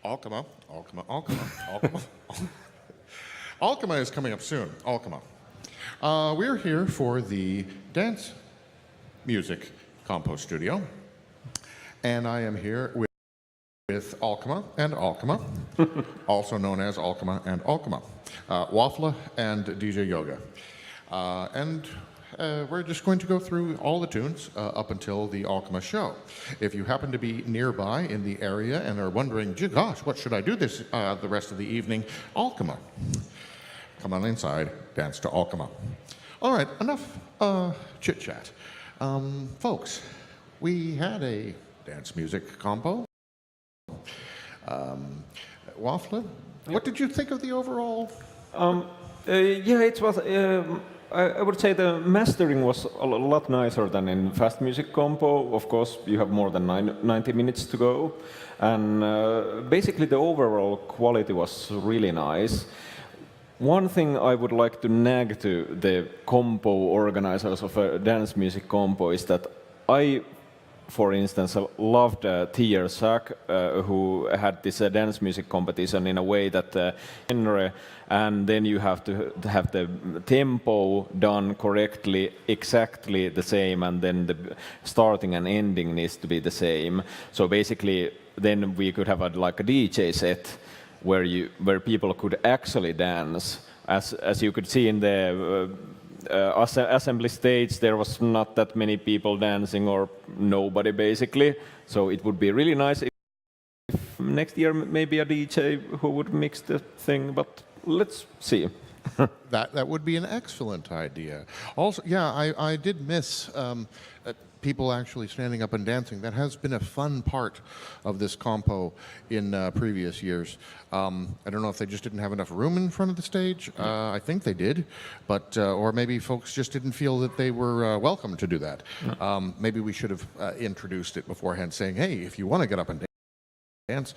Alchema, Alchema, Alchema, Alchema. Alchema is coming up soon. Alchema. We're here for the dance music compost studio, and I am here with Alchema and Alchema, also known as Alchema and Alchema, Waffle and DJ Yoga. We're just going to go through all the tunes up until the Alchema show. If you happen to be nearby in the area and are wondering, gee gosh, what should I do this the rest of the evening? Alchema. Come on inside, dance to Alchema. All right, enough chit-chat. Folks, we had a dance music combo. Waffle, what did you think of the overall? Yeah, it was. I would say the mastering was a lot nicer than in fast music compo. Of course, you have more than 90 minutes to go, and basically the overall quality was really nice. One thing I would like to nag to the compo organizers of a dance music compo is that I, for instance, loved Tier Sack, who had this dance music competition in a way that genre, and then you have to have the tempo done correctly, exactly the same, and then the starting and ending needs to be the same. So basically, then we could have like a DJ set where people could actually dance. As you could see in the assembly stage, there was not that many people dancing, or nobody basically. So it would be really nice if next year maybe a DJ who would mix the thing, but let's see. That would be an excellent idea. Also, yeah, I did miss people actually standing up and dancing. That has been a fun part of this compo in previous years. I don't know if they just didn't have enough room in front of the stage. I think they did, but or maybe folks just didn't feel that they were welcome to do that. Maybe we should have introduced it beforehand, saying, "Hey, if you want to get up and dance,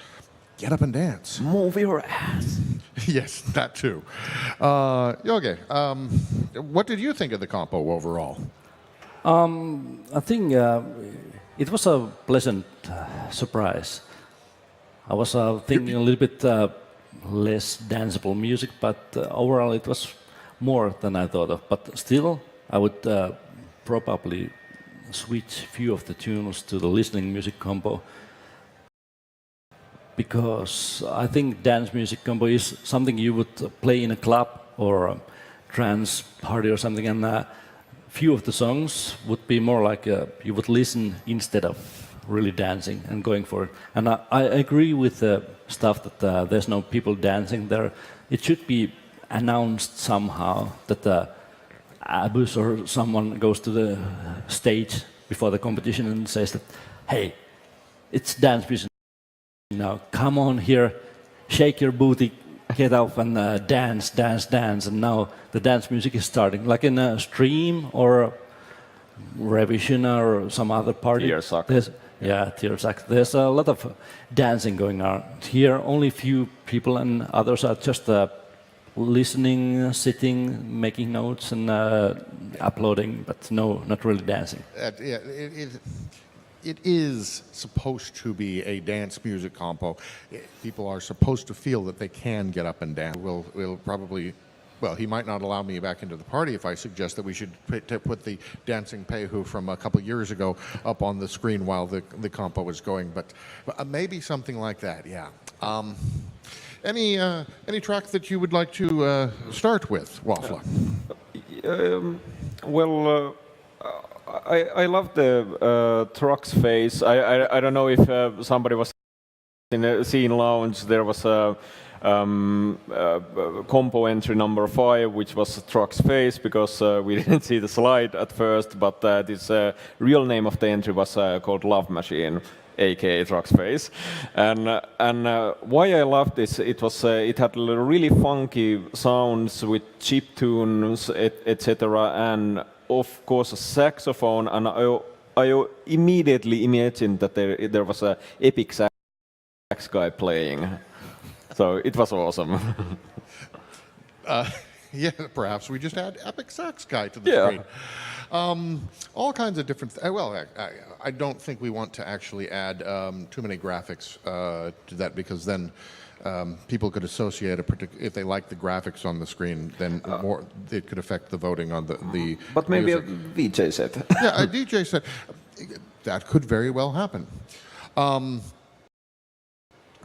get up and dance. Move your ass." Yes, that too. Okay, what did you think of the compo overall? I think it was a pleasant surprise. I was thinking a little bit less danceable music, but overall it was more than I thought of. But still, I would probably switch a few of the tunes to the listening music combo, because I think dance music combo is something you would play in a club or a trance party or something, and few of the songs would be more like you would listen instead of really dancing and going for it. And I agree with the stuff that there's no people dancing there. It should be announced somehow that Abus or someone goes to the stage before the competition and says that, hey, it's dance music now, come on here, shake your booty, get up and dance, dance, dance. And now the dance music is starting, like in a stream or a revision or some other party. Tier Sack. Yeah, Tier Sack. There's a lot of dancing going on. Here, only few people, and others are just listening, sitting, making notes and uploading, but no, not really dancing. Yeah, it is supposed to be a dance music compo. People are supposed to feel that they can get up and dance. We'll probably, well, he might not allow me back into the party if I suggest that we should put the dancing Pehu from a couple years ago up on the screen while the compo was going, but maybe something like that, yeah. Any track that you would like to start with, Waffle? I love the trucks phase. I don't know if somebody was in the scene lounge. There was a compo entry number 5, which was trucks phase, because we didn't see the slide at first, but this real name of the entry was called Love Machine, aka trucks phase. And why I loved this, it had really funky sounds with chip tunes, etc. and of course a saxophone, and I immediately imagined that there was an epic sax guy playing. So it was awesome. Yeah, perhaps we just add Epic Sax Guy to the Yeah. screen. All kinds of different. I don't think we want to actually add too many graphics to that because then people could associate a particular. If they like the graphics on the screen, then more it could affect the voting on the. But maybe music. a VJ set. Yeah, a DJ said that could very well happen.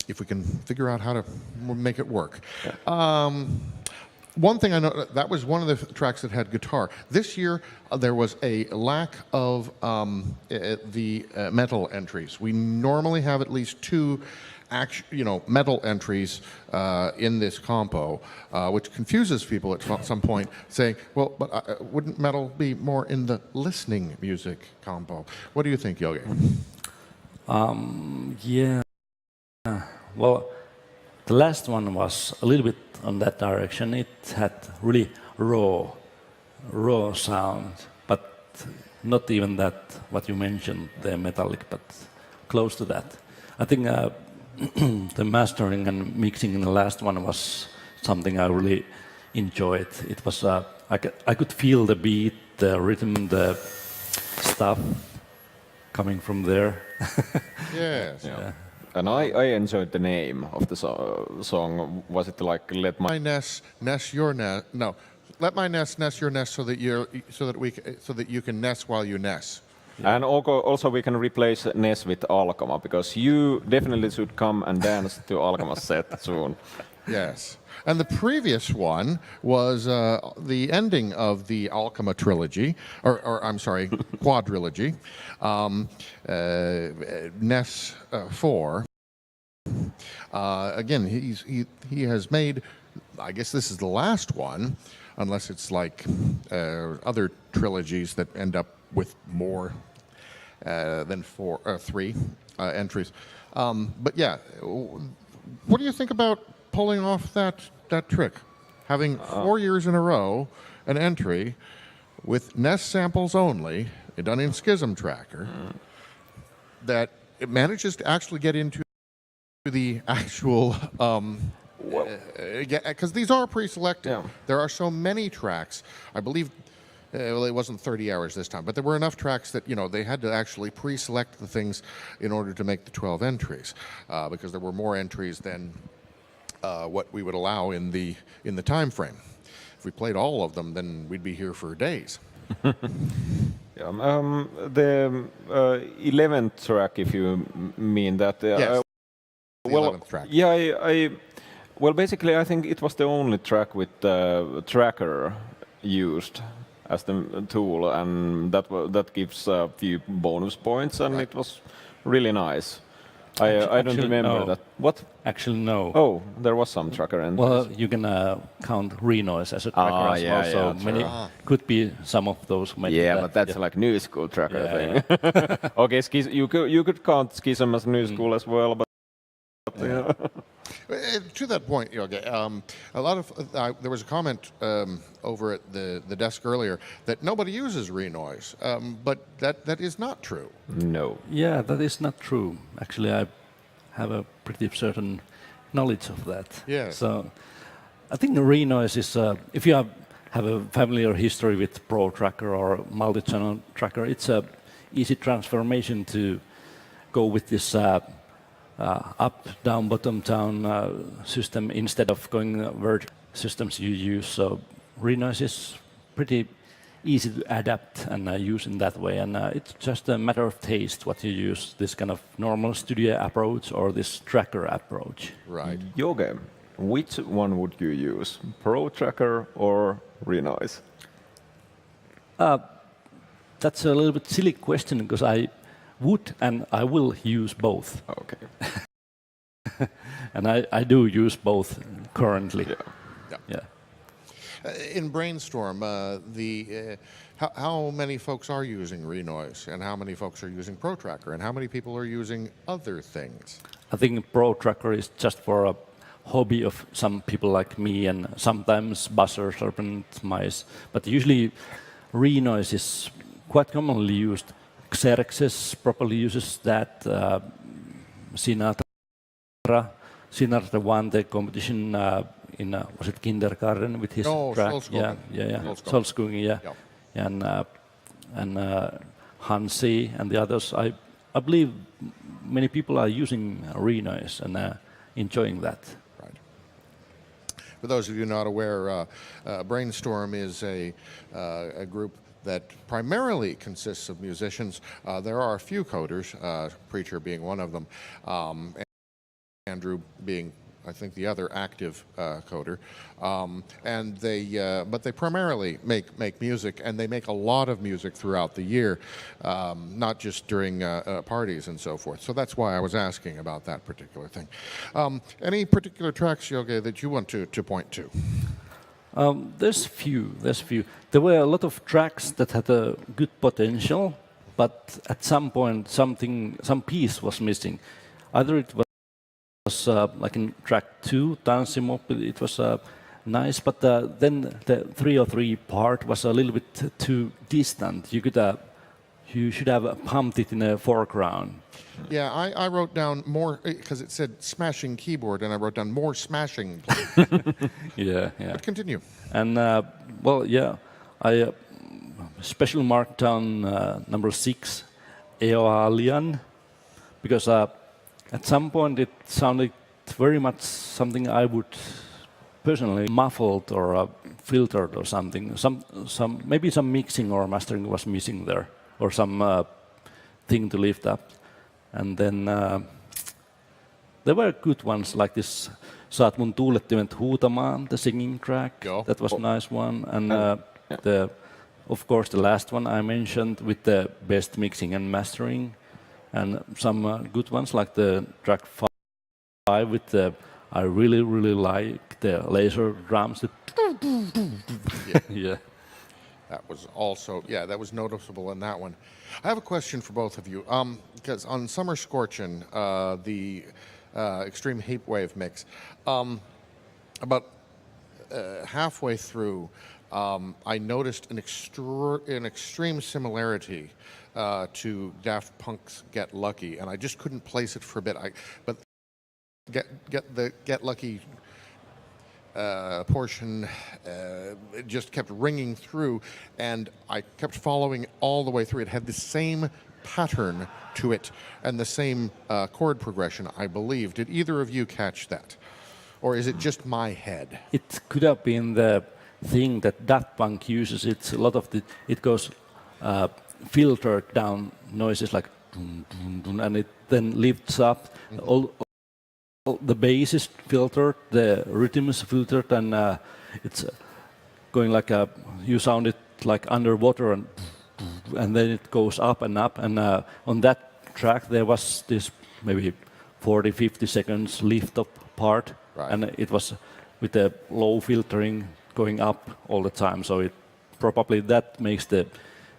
If we can figure out how to make it work. One thing I know, that was one of the tracks that had guitar. This year, there was a lack of the metal entries. We normally have at least two metal entries in this compo, which confuses people at some point, saying, well, but wouldn't metal be more in the listening music compo? What do you think, Yogi? Yeah. Well, the last one was a little bit on that direction. It had really raw sound, but not even that what you mentioned, the metallic, but close to that. I think the mastering and mixing in the last one was something I really enjoyed. It was I could feel the beat, the rhythm, the stuff coming from there. Yes. Yeah. And I enjoyed the name of the song. Was it like "Let My"? My nest, nest your nest. No, let my nest nest your nest, so that you can nest while you nest. Yeah. And also we can replace Ness with Alkama because you definitely should come and dance to Alkama's set soon. Yes. And the previous one was the ending of the Alchema trilogy, or I'm sorry, quadrilogy, Ness 4. Again, he has made, I guess this is the last one, unless it's like other trilogies that end up with more than three entries. But yeah, what do you think about pulling off that trick? Having 4 years in a row an entry with Ness samples only, done in Schism Tracker, that it manages to actually get into the actual because these are pre-selected. Yeah. There are so many tracks. I believe, well, it wasn't 30 hours this time, but there were enough tracks that they had to actually pre-select the things in order to make the 12 entries, because there were more entries than what we would allow in the time frame. If we played all of them, then we'd be here for days. Yeah, the 11th track, if you mean that. Yes. The Well, 11th track. yeah, well, basically, I think it was the only track with the tracker used as the tool, and that gives a few bonus points, and it was really nice. I don't remember no. that. What? Actually, no. Oh, there was some tracker entries. Well, you can count Renoise as a tracker as yeah, well, so yeah, many could be some of those. Yeah, but that's like new school tracker thing. Okay, you could count Schism as new school as well, but To that point, Yogi, a lot of there was a comment over at the desk earlier that nobody uses Renoise, but that is not true. no. Yeah, that is not true. Actually, I have a pretty certain knowledge of that. Yeah. So I think the Renoise is, if you have a familiar history with Pro Tracker or multi-channel tracker, it's a easy transformation to go with this up, down, bottom, down system instead of going vert systems you use. So Renoise is pretty easy to adapt and use in that way. And it's just a matter of taste what you use, this kind of normal studio approach or this tracker approach. Right. Yoga, which one would you use? Pro Tracker or Renoise? That's a little bit silly question because I would and I will use both. Okay. And I do use both currently. Yeah. In Brainstorm, how many folks are using Renoise, and how many folks are using Pro Tracker, and how many people are using other things? I think Pro Tracker is just for a hobby of some people like me and sometimes buzzer, serpent, mice. But usually Renoise is quite commonly used. Xerxes properly uses that. Sinatra won the competition in was it kindergarten with his No, track? Solskogen. Yeah. Solskogen. Solskogen, yeah. Yeah. And Hansi and the others. I believe many people are using Renoise and enjoying that. Right. For those of you not aware, Brainstorm is a group that primarily consists of musicians. There are a few coders, Preacher being one of them, and Andrew being, I think, the other active coder. And but they primarily make music, and they make a lot of music throughout the year, not just during parties and so forth. So that's why I was asking about that particular thing. Any particular tracks, Yoge, that you want to point to? There's few. There were a lot of tracks that had a good potential, but at some point, some piece was missing. Either it was like in track 2, Tanssimo, it was nice, but then the 303 part was a little bit too distant. You should have pumped it in the foreground. Yeah, I wrote down more, because it said smashing keyboard, and I wrote down more smashing. Yeah. But continue. And well, yeah, I special marked down number 6, Eoalian, because at some point it sounded very much something I would personally muffled or filtered or something. Maybe some mixing or mastering was missing there, or some thing to lift up. And then there were good ones like this Saat mun tuulettimet huutamaan, the singing track. Joo. That was a nice one. And of course the last one I mentioned with the best mixing and mastering. And some good ones like the track 5 with the, I really like the laser drums. Yeah. That was also, that was noticeable in that one. I have a question for both of you. Because on Summer Scorchin', the Extreme Heat Wave mix, about halfway through, I noticed an extreme similarity to Daft Punk's Get Lucky, and I just couldn't place it for a bit. But Get Lucky portion it just kept ringing through, and I kept following all the way through. It had the same pattern to it and the same chord progression, I believe. Did either of you catch that? Or is it just my head? It could have been the thing that Daft Punk uses. It's a lot of it goes filtered down noises like dun, dun, dun, and it then lifts up. All the bass is filtered, the rhythm is filtered, and it's going like you sound it like underwater, and then it goes up and up. And on that track there was this maybe 40-50 seconds lift up part, right. And it was with the low filtering going up all the time. So it probably that makes the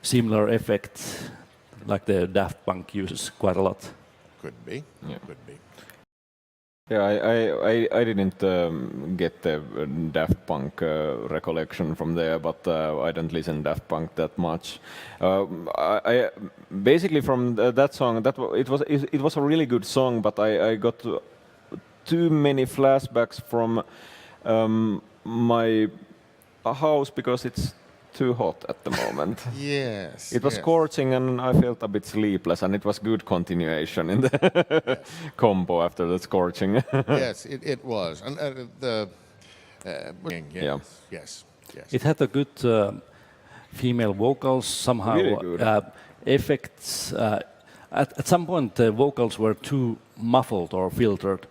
similar effect like the Daft Punk uses quite a lot. Could be. Yeah. Could be. Yeah, I didn't get the Daft Punk recollection from there, but I don't listen Daft Punk that much. I basically from that song, it was a really good song, but I got too many flashbacks from my house because it's too hot at the moment. Yes. It was scorching and I felt a bit sleepless, and it was good continuation in the combo after the scorching. Yes, it was. And yes. It had a good female vocals somehow. Really good. Effects. At some point, the vocals were too muffled or filtered,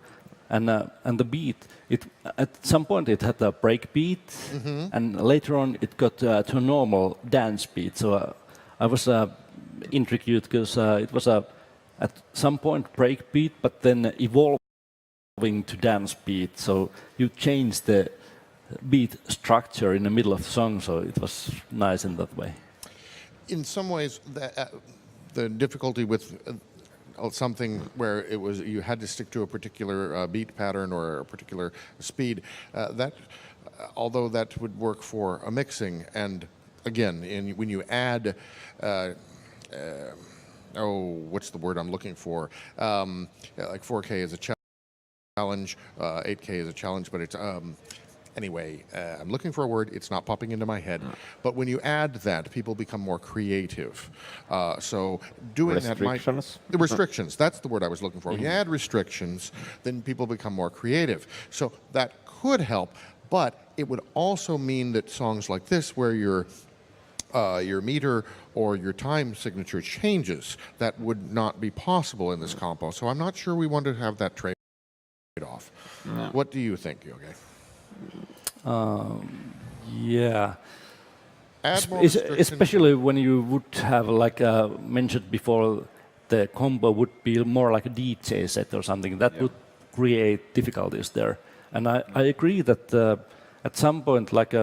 and the beat. At some point it had a break beat, and later on it got to a normal dance beat. So I was intrigued because it was at some point break beat, but then evolving to dance beat. So you changed the beat structure in the middle of the song, so it was nice in that way. In some ways, the difficulty with something where it was you had to stick to a particular beat pattern or a particular speed, although that would work for a mixing, and again, when you add what's the word I'm looking for? Like 4K is a challenge, 8K is a challenge, but it's anyway, I'm looking for a word. It's not popping into my head. But when you add that, people become more creative. So doing that might... Restrictions? The restrictions, that's the word I was looking for. When you add restrictions, then people become more creative. So that could help, but it would also mean that songs like this, where your meter or your time signature changes, that would not be possible in this compo. So I'm not sure we want to have that trade-off. No. What do you think, Yoge? Yeah. Add more restrictions. Especially when you would have, like mentioned before, the combo would be more like a DJ set or something. That would create difficulties there. And I agree that at some point, like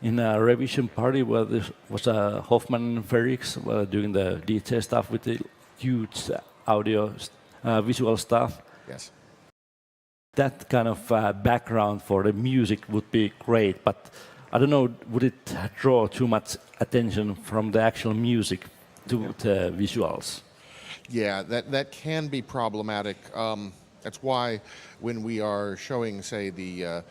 in a revision party where there was Hoffman and Ferrix doing the DJ stuff with the huge audio, visual stuff. Yes. That kind of background for the music would be great, but I don't know, would it draw too much attention from the actual music to the visuals? Yeah, that can be problematic. That's why when we are showing, say, the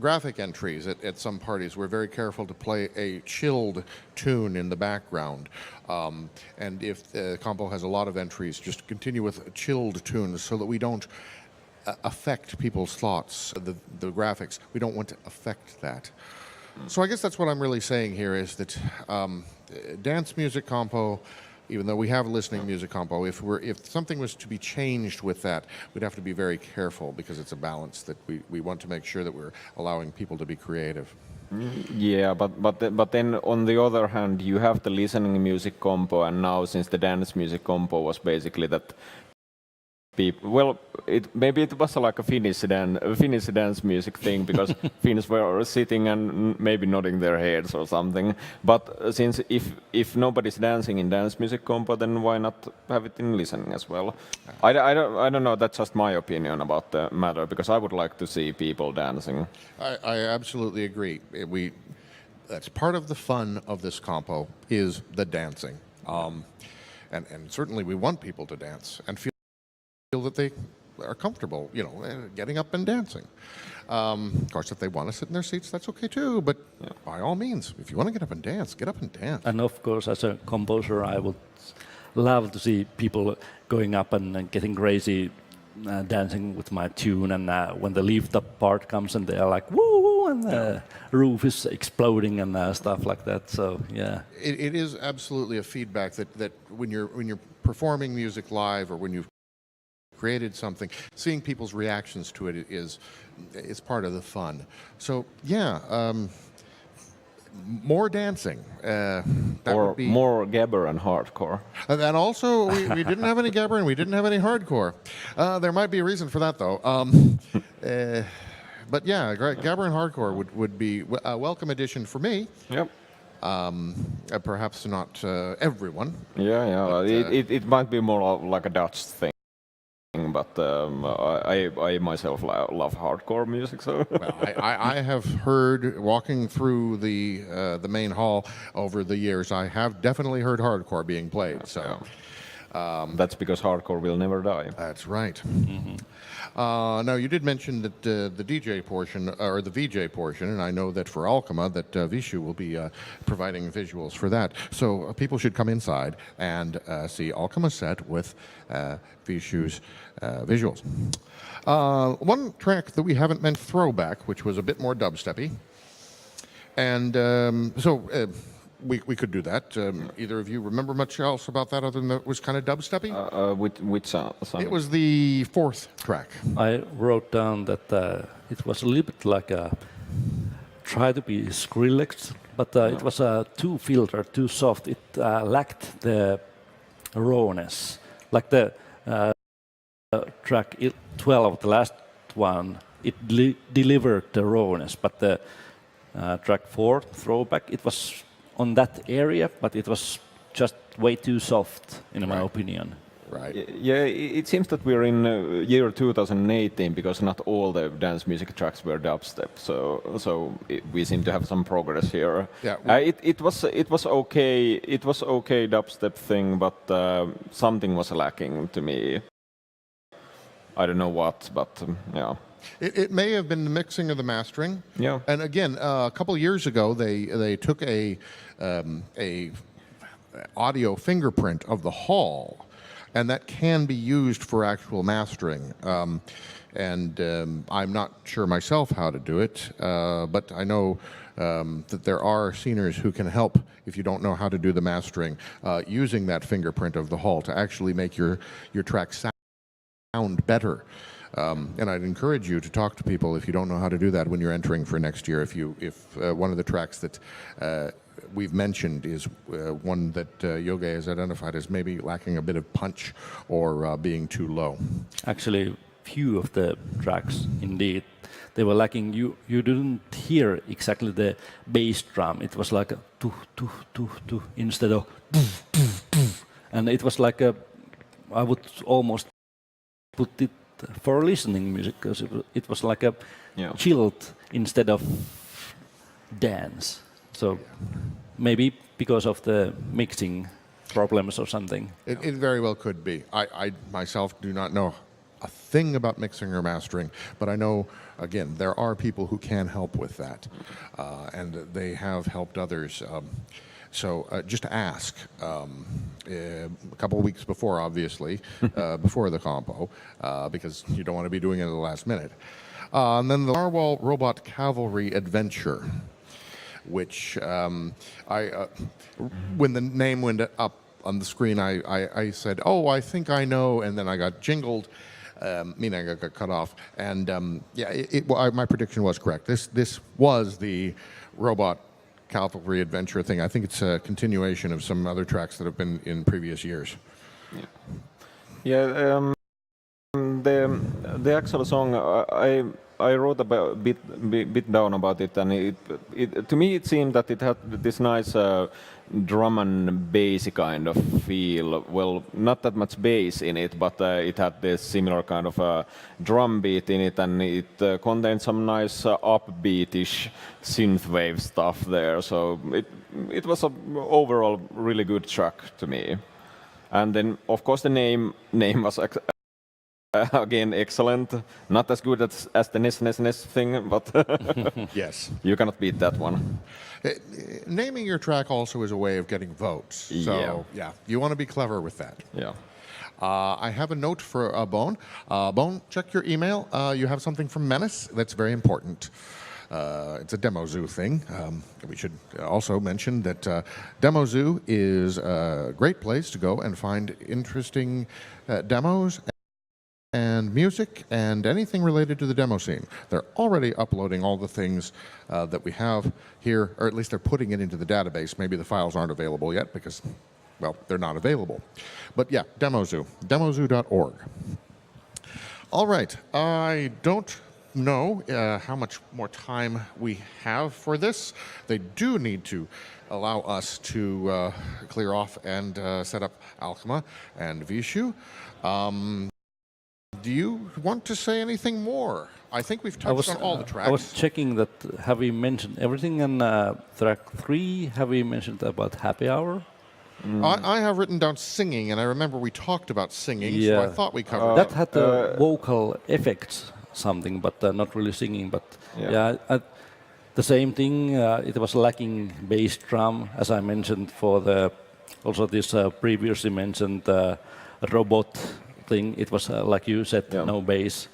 graphic entries at some parties, we're very careful to play a chilled tune in the background. And if the compo has a lot of entries, just continue with chilled tunes so that we don't affect people's thoughts, the graphics. We don't want to affect that. So I guess that's what I'm really saying here is that dance music compo, even though we have listening music compo, if something was to be changed with that, we'd have to be very careful because it's a balance that we want to make sure that we're allowing people to be creative. Yeah, but then on the other hand, you have the listening music compo, and now since the dance music compo was basically that people, well, maybe it was like a Finnish dance music thing because Finns were sitting and maybe nodding their heads or something. But since if nobody's dancing in dance music compo, then why not have it in listening as well? I don't know. That's just my opinion about the matter because I would like to see people dancing. I absolutely agree. That's part of the fun of this compo is the dancing, and certainly we want people to dance and feel that they are comfortable, getting up and dancing. Of course, if they want to sit in their seats, that's okay too. But by all means, if you want to get up and dance, get up and dance. And of course, as a composer, I would love to see people going up and getting crazy, dancing with my tune. And when the lift up part comes, and they are like woo woo, and the roof is exploding and stuff like that. So yeah, it is absolutely a feedback that when you're performing music live or when you've created something, seeing people's reactions to it is part of the fun. So yeah, more dancing. Or more gabber and hardcore. And also, we didn't have any gabber and we didn't have any hardcore. There might be a reason for that, though. But yeah, gabber and hardcore would be a welcome addition for me. Yep. Perhaps not everyone. Yeah. But, it might be more like a Dutch thing. But I myself love hardcore music. So well, I have heard walking through the main hall over the years. I have definitely heard hardcore being played. So that's because hardcore will never die. That's right. Mm-hmm. Now you did mention that the DJ portion or the VJ portion, and I know that for Alkema that Vishu will be providing visuals for that. So people should come inside and see Alkema set with Vishu's visuals. One track that we haven't meant Throwback, which was a bit more dubsteppy, and we could do that. Either of you remember much else about that other than that it was kind of dubsteppy? Which song? It was the fourth track. I wrote down that it was a little bit like try to be Skrillex, but it was too filtered, too soft. It lacked the rawness. Like the track 12, the last one, it delivered the rawness, but the track 4, Throwback, it was on that area, but it was just way too soft, in my opinion. Right. Yeah, it seems that we're in year 2018 because not all the dance music tracks were dubstep. So we seem to have some progress here. Yeah. It was okay. It was okay dubstep thing, but something was lacking to me. I don't know what, but yeah. It may have been the mixing or the mastering. Yeah. And again, a couple of years ago, they took a audio fingerprint of the hall, and that can be used for actual mastering. I'm not sure myself how to do it, but I know that there are sceners who can help if you don't know how to do the mastering, using that fingerprint of the hall to actually make your track sound better. And I'd encourage you to talk to people if you don't know how to do that when you're entering for next year. If one of the tracks that we've mentioned is one that Yoga has identified as maybe lacking a bit of punch or being too low. Actually, few of the tracks, indeed, they were lacking. You didn't hear exactly the bass drum. It was like a tu tu tu tu instead of and it was like a. I would almost put it for listening music because it was like a chilled instead of dance. So maybe because of the mixing problems or something. It very well could be. I myself do not know a thing about mixing or mastering, but I know, again, there are people who can help with that, and they have helped others. So just ask. A couple of weeks before, obviously, before the compo, because you don't want to be doing it at the last minute. And then the Narwhal Robot Cavalry Adventure, which when the name went up on the screen, I said, "Oh, I think I know," and then I got jingled. Meaning I got cut off, and my prediction was correct. This was the Robot Cavalry Adventure thing. I think it's a continuation of some other tracks that have been in previous years. The actual song, I wrote a bit down about it, and to me it seemed that it had this nice drum and bassy kind of feel. Well, not that much bass in it, but it had this similar kind of drum beat in it, and it contained some nice upbeatish synthwave stuff there. So it was a overall really good track to me. And then, of course, the name was again excellent. Not as good as the Ness thing, but Yes, you cannot beat that one. Naming your track also is a way of getting votes. So yeah, you want to be clever with that. Yeah. I have a note for Bone. Bone, check your email. You have something from Menace that's very important. It's a Demo Zoo thing. We should also mention that Demo Zoo is a great place to go and find interesting demos and music and anything related to the demo scene. They're already uploading all the things that we have here, or at least they're putting it into the database. Maybe the files aren't available yet because, well, they're not available. But yeah, Demo Zoo, demozoo.org. All right, I don't know how much more time we have for this. They do need to allow us to clear off and set up Alkema and Vishu. Do you want to say anything more? I think we've touched on all the tracks. I was checking that, have we mentioned everything in track 3? Have we mentioned about Happy Hour? I have written down singing, and I remember we talked about singing, so I thought we covered that. Had the vocal effects something, but not really singing. But the same thing, it was lacking bass drum, as I mentioned, for the also this previously mentioned robot thing. It was like you said, no bass,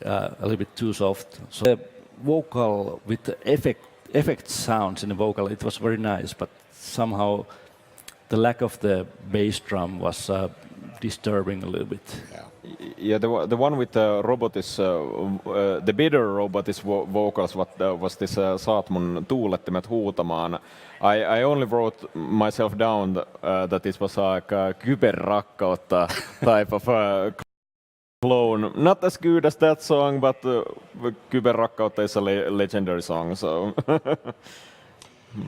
a little bit too soft. So the vocal with the effect sounds in the vocal, it was very nice, but somehow the lack of the bass drum was disturbing a little bit. Yeah, the one with the robot is the better robot is vocals. What was this saat mun tuulettimet huutamaan? I only wrote myself down that this was like a kyberrakkautta type of clone. Not as good as that song, but kyberrakkautta is a legendary song. So.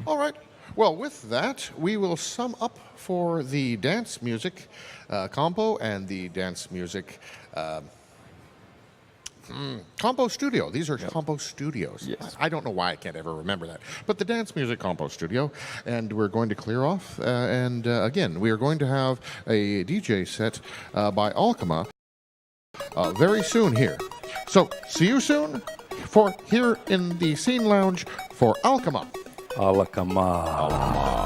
All right. Well, with that, we will sum up for the dance music compo and the dance music compo studio. These are compo studios. Yes. I don't know why I can't ever remember that. But the dance music compo studio. And we're going to clear off. And again, we are going to have a DJ set by Alkema very soon here. So see you soon for here in the Scene Lounge for Alkema. Alkamaa.